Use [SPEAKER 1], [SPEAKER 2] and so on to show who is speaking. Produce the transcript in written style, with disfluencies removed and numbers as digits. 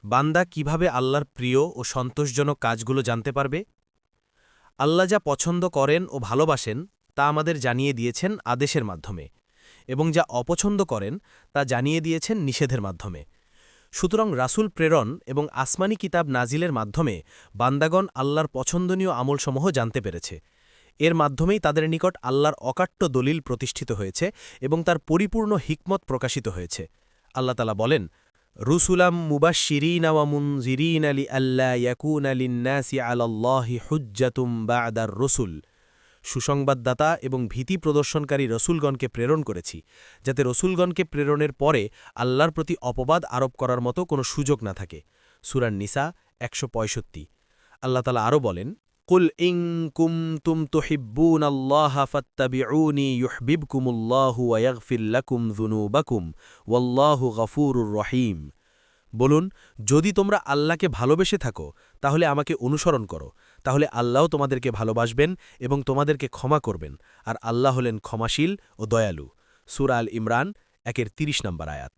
[SPEAKER 1] বান্দা কিভাবে আল্লাহর প্রিয় ও সন্তোষজনক কাজগুলো জানতে পারবে? আল্লাহ যা পছন্দ করেন ও ভালোবাসেন তা আমাদের জানিয়ে দিয়েছেন আদেশের মাধ্যমে, এবং যা অপছন্দ করেন তা জানিয়ে দিয়েছেন নিষেধের মাধ্যমে। সুতরাং রাসূল প্রেরণ এবং আসমানি কিতাব নাজিলের মাধ্যমে বান্দাগণ আল্লাহর পছন্দনীয় আমলসমূহ জানতে পেরেছে। এর মাধ্যমেই তাদের নিকট আল্লাহর অকাট্য দলিল প্রতিষ্ঠিত হয়েছে এবং তার পরিপূর্ণ হিকমত প্রকাশিত হয়েছে। আল্লাহ তাআলা বলেন, রুসুলাম মুবাশশিরিনা ওয়া মুনযিরিনা লিআল্লা ইয়াকুনা লিন-নাসি আলাল্লাহি হুজ্জাতুম বা'দার রুসুল। সুসংবাদদাতা এবং ভীতি প্রদর্শনকারী রসুলগণকে প্রেরণ করেছি, যাতে রসুলগণকে প্রেরণের পরে আল্লাহর প্রতি অপবাদ আরোপ করার মতো কোনো সুযোগ না থাকে। সূরা নিসা ১৬৫। আল্লাহ তাআলা আরও বলেন, কুল ইন কুনতুম তুহিব্বুনাল্লাহা ফাত্তাবিউনি ইউহবিবকুমুল্লাহু ওয়া ইয়াগফির লাকুম যুনুবাকুম ওয়াল্লাহু গফুরুর রহিম। বলুন, যদি তোমরা আল্লাহকে ভালোবেসে থাকো তাহলে আমাকে অনুসরণ করো, তাহলে আল্লাহও তোমাদেরকে ভালোবাসবেন এবং তোমাদেরকে ক্ষমা করবেন, আর আল্লাহ হলেন ক্ষমাশীল ও দয়ালু। সূরা আল ইমরান ১-৩০ নম্বর আয়াত।